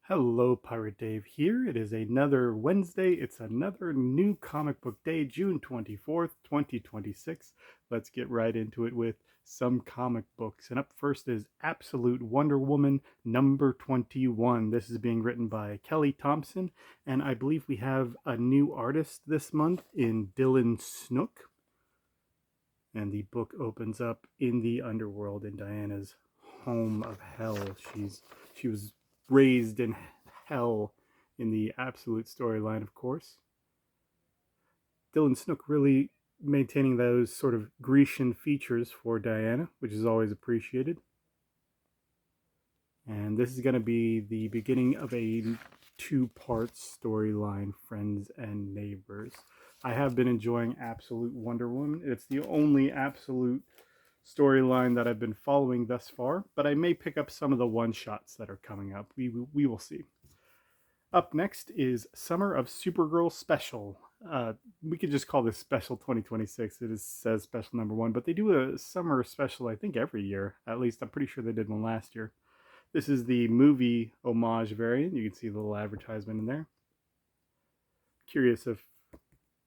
Hello, Pirate Dave here. It is another Wednesday. It's another new comic book day, June 24th, 2026. Let's get right into it with some comic books. And up first is Absolute Wonder Woman number 21. This is being written by Kelly Thompson, and I believe we have a new artist this month in Dylan Snook. And the book opens up in the underworld in Diana's home of hell. She was raised in hell in the absolute storyline, of course. Dylan Snook really maintaining those sort of Grecian features for Diana, which is always appreciated. And this is going to be the beginning of a two-part storyline, Friends and Neighbors. I have been enjoying Absolute Wonder Woman. It's the only absolute storyline that I've been following thus far, but I may pick up some of the one-shots that are coming up. We will see. Up next is Summer of Supergirl Special. We could just call this Special 2026. Says Special number 1, but they do a summer special, I think, every year. At least I'm pretty sure they did one last year. This is the movie homage variant. You can see the little advertisement in there. Curious if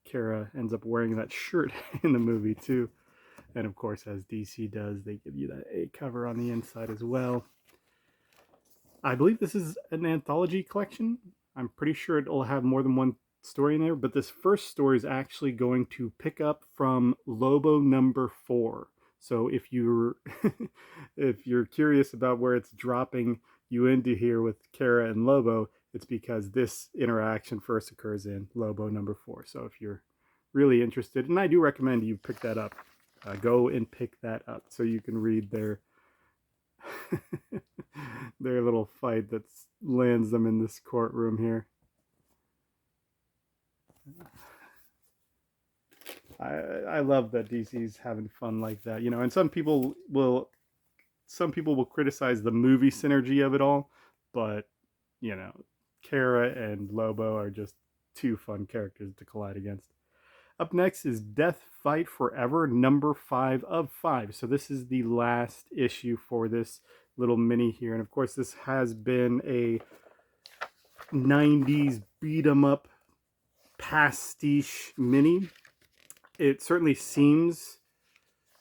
Kara ends up wearing that shirt in the movie too. And of course, as DC does, they give you that A cover on the inside as well. I believe this is an anthology collection. I'm pretty sure it'll have more than one story in there, but this first story is actually going to pick up from Lobo number 4. So if you're if you're curious about where it's dropping you into here with Kara and Lobo, it's because this interaction first occurs in Lobo number 4. So if you're really interested, and I do recommend you pick that up, go and pick that up so you can read their their little fight that lands them in this courtroom here. I love that DC's having fun like that, you know. And some people will criticize the movie synergy of it all, but you know, Kara and Lobo are just two fun characters to collide against. Up next is Death Fight Forever number 5 of 5. So this is the last issue for this little mini here, and of course this has been a 90s beat 'em up pastiche mini. It certainly seems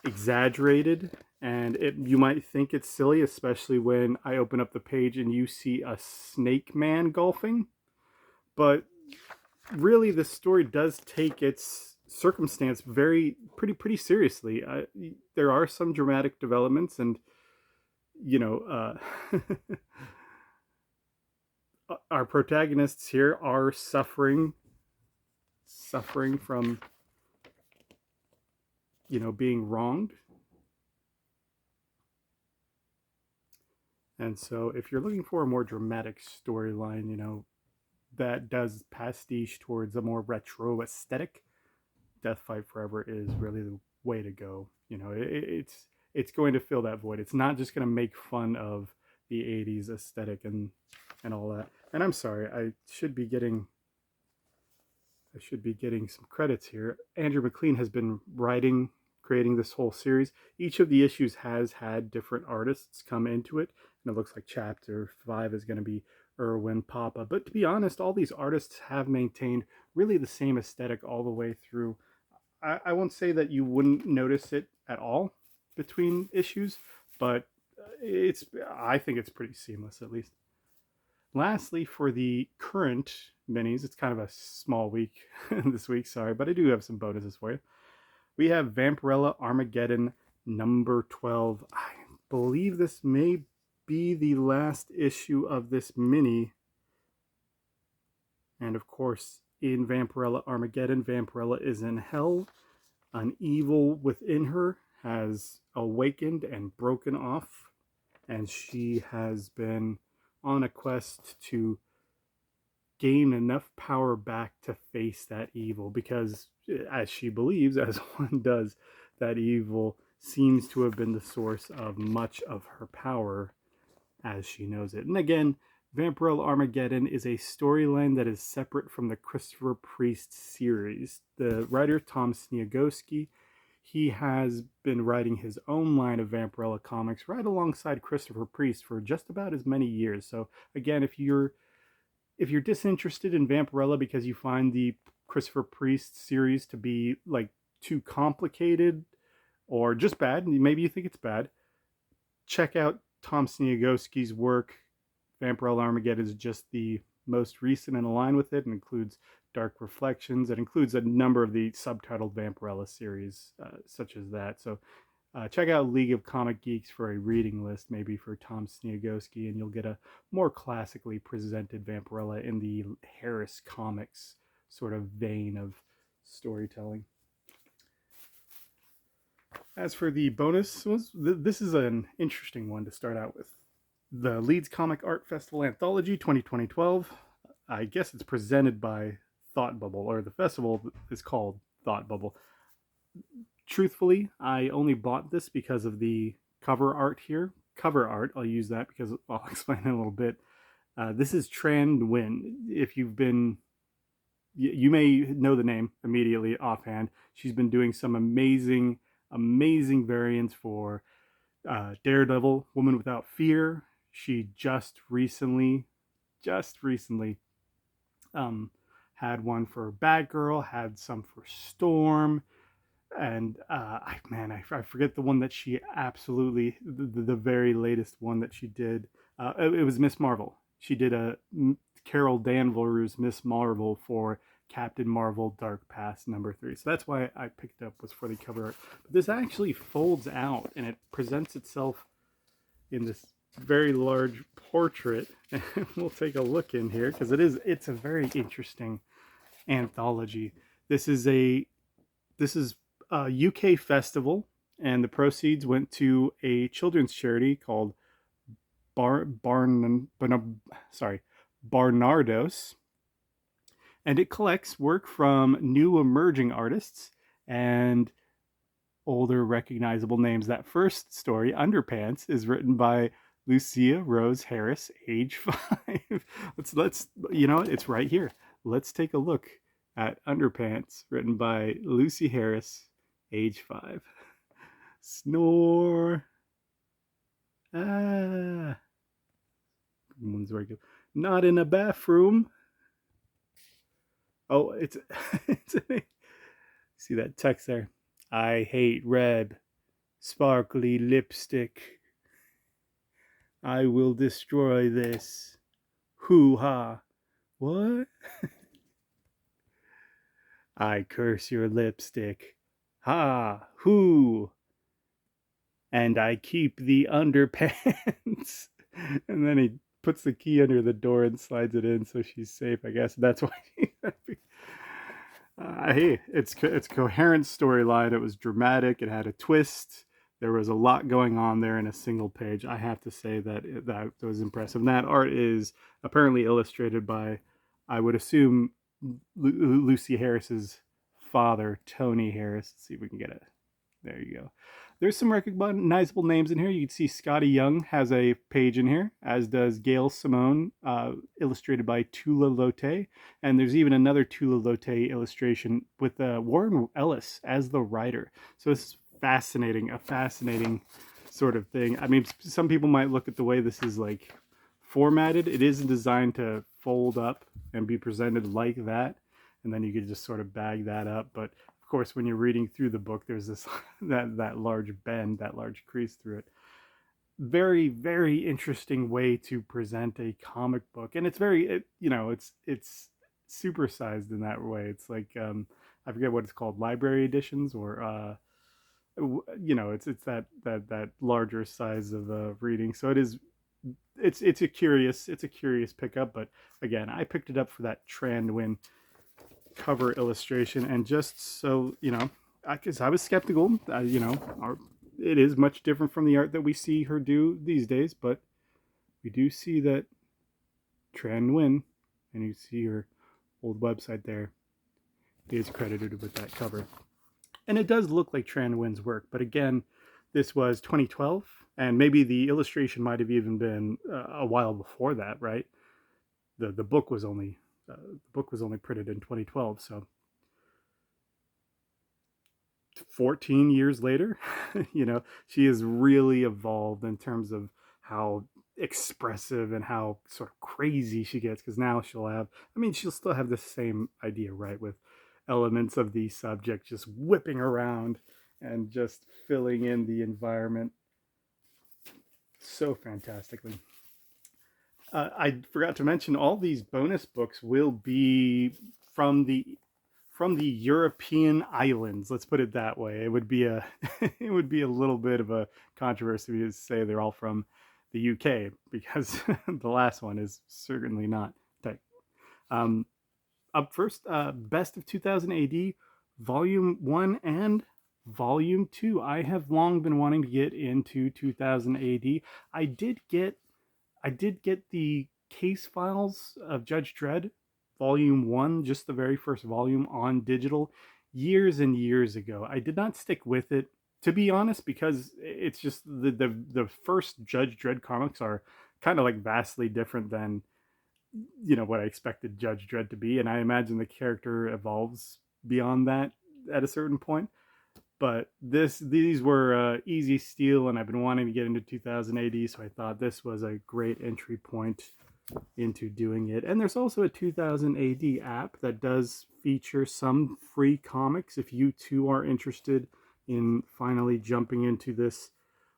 exaggerated, and you might think it's silly, especially when I open up the page and you see a snake man golfing. But really, the story does take its circumstance pretty seriously. There are some dramatic developments, and you know, our protagonists here are suffering from, you know, being wronged. And so if you're looking for a more dramatic storyline, you know, that does pastiche towards a more retro aesthetic, Death Fight Forever is really the way to go. You know, it's going to fill that void. It's not just going to make fun of the 80s aesthetic and all that. And I'm sorry, I should be getting some credits here. Andrew McLean has been creating this whole series. Each of the issues has had different artists come into it, and it looks like chapter 5 is going to be Erwin Papa. But to be honest, all these artists have maintained really the same aesthetic all the way through. I won't say that you wouldn't notice it at all between issues, but I think it's pretty seamless, at least. Lastly, for the current minis, it's kind of a small week this week, sorry, but I do have some bonuses for you. We have Vampirella Armageddon number 12. I believe this may be the last issue of this mini. And of course, in Vampirella Armageddon, Vampirella is in hell. An evil within her has awakened and broken off, and she has been on a quest to gain enough power back to face that evil, because as she believes, as one does, that evil seems to have been the source of much of her power as she knows it. And again, Vampirella Armageddon is a storyline that is separate from the Christopher Priest series. The writer, Tom Sniagowski, he has been writing his own line of Vampirella comics right alongside Christopher Priest for just about as many years. So again, if you're if you're disinterested in Vampirella because you find the Christopher Priest series to be like too complicated or just bad, maybe you think it's bad, check out Tom Sniagowski's work. Vampirella Armageddon is just the most recent and aligned with it, and includes Dark Reflections. It includes a number of the subtitled Vampirella series, such as that. So check out League of Comic Geeks for a reading list, maybe for Tom Sniagowski, and you'll get a more classically presented Vampirella in the Harris Comics sort of vein of storytelling. As for the bonus, this is an interesting one to start out with. The Leeds Comic Art Festival Anthology 2012. I guess it's presented by Thought Bubble, or the festival is called Thought Bubble. Truthfully, I only bought this because of the cover art here. Cover art, I'll use that because I'll explain in a little bit. This is Tran Nguyen. If you've been, you may know the name immediately offhand. She's been doing some amazing variants for Daredevil, Woman Without Fear. She just recently had one for Batgirl, had some for Storm, and I forget the one that she absolutely, the very latest one that she did. It was Miss Marvel. She did a Carol Danvers Miss Marvel for Captain Marvel Dark Past #3. So that's why I picked up, was for the cover art. But this actually folds out and it presents itself in this very large portrait. And we'll take a look in here because it's a very interesting anthology. This is a UK festival, and the proceeds went to a children's charity called Barnardos, and it collects work from new emerging artists and older recognizable names. That first story, Underpants, is written by Lucia Rose Harris, age 5. let's it's right here. Let's take a look at Underpants, written by Lucy Harris, age 5. Snore. Ah. One's very good. Not in a bathroom. Oh, it's see that text there. I hate red, sparkly lipstick. I will destroy this. Hoo-ha. What? I curse your lipstick. Ha! Hoo! And I keep the underpants. And then he puts the key under the door and slides it in so she's safe, I guess. That's why hey, it's a coherent storyline. It was dramatic. It had a twist. There was a lot going on there in a single page. I have to say that was impressive. And that art is apparently illustrated by, I would assume, Lucy Harris's father, Tony Harris. Let's see if we can get it. There you go. There's some recognizable names in here. You can see Scotty Young has a page in here, as does Gail Simone, illustrated by Tula Lotte. And there's even another Tula Lotte illustration with Warren Ellis as the writer. So it's fascinating, a fascinating sort of thing. I mean, some people might look at the way this is like formatted. It isn't designed to fold up and be presented like that, and then you could just sort of bag that up. But of course, when you're reading through the book, there's this that large bend, that large crease through it. Very, very interesting way to present a comic book, and it's very, it's supersized in that way. It's like I forget what it's called, library editions, or it's that larger size of reading. So it's a curious pickup. But again, I picked it up for that Tran Nguyen cover illustration, and just so because I was skeptical. It is much different from the art that we see her do these days, but we do see that Tran Nguyen, and you see her old website there, is credited with that cover. And it does look like Tran Nguyen's work, but again, this was 2012, and maybe the illustration might have even been a while before that, right? The book was only printed in 2012, so 14 years later, she has really evolved in terms of how expressive and how sort of crazy she gets, because now she'll have, I mean, she'll still have the same idea, right, with elements of the subject just whipping around and just filling in the environment so fantastically. I forgot to mention all these bonus books will be from the European islands. Let's put it that way. It would be a it would be a little bit of a controversy to say they're all from the UK, because the last one is certainly not. Um, Up first, Best of 2000 AD, Volume 1 and Volume 2. I have long been wanting to get into 2000 AD. I did get the case files of Judge Dredd, Volume 1, just the very first volume, on digital years and years ago. I did not stick with it, to be honest, because it's just the first Judge Dredd comics are kind of like vastly different than, you know, what I expected Judge Dredd to be, and I imagine the character evolves beyond that at a certain point. But these were easy steal, and I've been wanting to get into 2000 AD, so I thought this was a great entry point into doing it. And there's also a 2000 AD app that does feature some free comics if you too are interested in finally jumping into this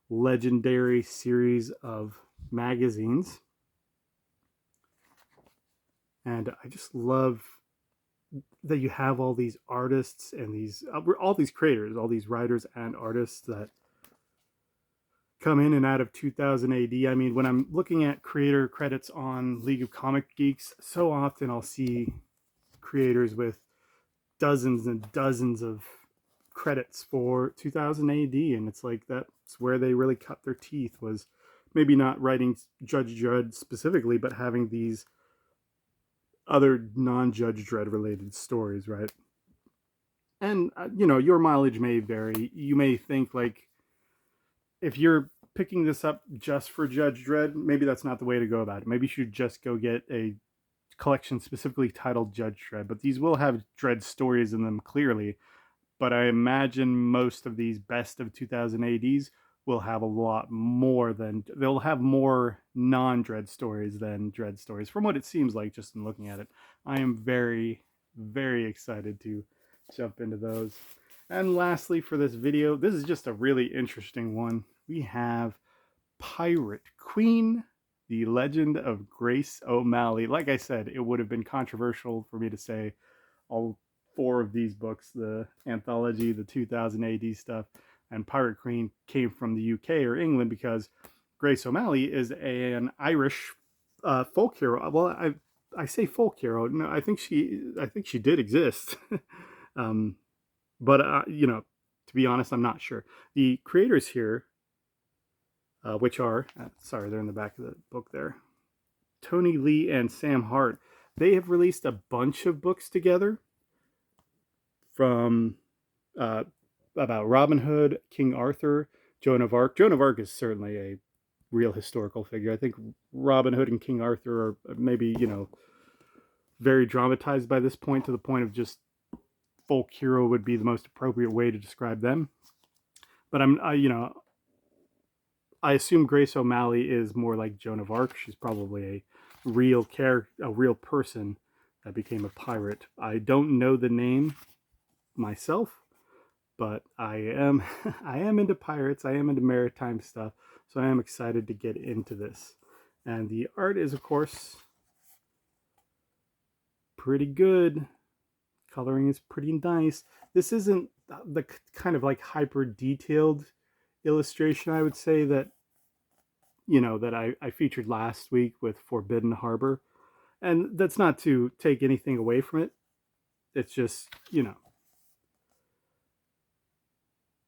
legendary series of magazines. And I just love that you have all these artists and all these creators, all these writers and artists that come in and out of 2000 AD. I mean, when I'm looking at creator credits on League of Comic Geeks, so often I'll see creators with dozens and dozens of credits for 2000 AD, and it's like that's where they really cut their teeth, was maybe not writing Judge Dredd specifically, but having these other non-Judge Dredd related stories, right? And you know, your mileage may vary. You may think like, if you're picking this up just for Judge Dredd, maybe that's not the way to go about it. Maybe you should just go get a collection specifically titled Judge Dredd. But these will have Dredd stories in them, clearly. But I imagine most of these best of 2000 ADs will have a lot more than, they'll have more non-Dredd stories than Dredd stories, from what it seems like just in looking at it. I am very, very excited to jump into those. And lastly for this video, this is just a really interesting one. We have Pirate Queen, The Legend of Grace O'Malley. Like I said, it would have been controversial for me to say all four of these books, the anthology, the 2000 AD stuff, and Pirate Queen came from the UK or England, because Grace O'Malley is an Irish folk hero. Well, I say folk hero. No, I think she did exist. But you know, to be honest, I'm not sure. The creators here, which are, sorry, they're in the back of the book there, Tony Lee and Sam Hart, they have released a bunch of books together from about Robin Hood, King Arthur, Joan of Arc. Joan of Arc is certainly a real historical figure. I think Robin Hood and King Arthur are maybe, you know, very dramatized by this point, to the point of just folk hero would be the most appropriate way to describe them. But you know, I assume Grace O'Malley is more like Joan of Arc. She's probably a real character, a real person that became a pirate. I don't know the name myself, but I am I am into pirates. I am into maritime stuff, so I am excited to get into this. And the art is, of course, pretty good. Coloring is pretty nice. This isn't the kind of like hyper detailed illustration, I would say, that, you know, that I featured last week with Forbidden Harbor. And that's not to take anything away from it. It's just, you know,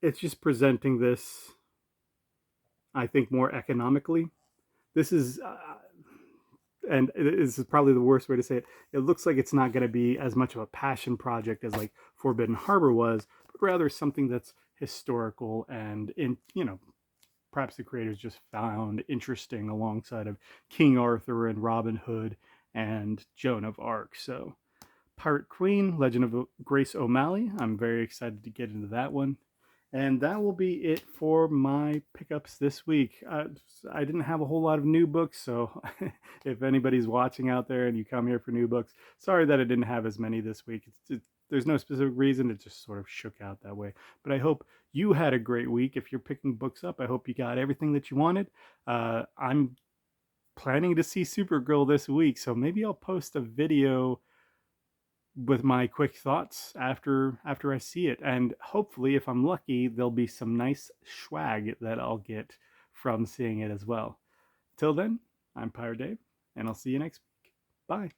it's just presenting this, I think, more economically. This is, and this is probably the worst way to say it, it looks like it's not going to be as much of a passion project as like Forbidden Harbor was, but rather something that's historical and, in, you know, perhaps the creators just found interesting alongside of King Arthur and Robin Hood and Joan of Arc. So Pirate Queen, Legend of Grace O'Malley, I'm very excited to get into that one. And that will be it for my pickups this week. I didn't have a whole lot of new books, so if anybody's watching out there and you come here for new books, sorry that I didn't have as many this week. There's no specific reason, it just sort of shook out that way. But I hope you had a great week. If you're picking books up, I hope you got everything that you wanted. I'm planning to see Supergirl this week, so maybe I'll post a video with my quick thoughts after I see it, and hopefully, if I'm lucky, there'll be some nice swag that I'll get from seeing it as well. Till then, I'm Pirate Dave, and I'll see you next week. Bye.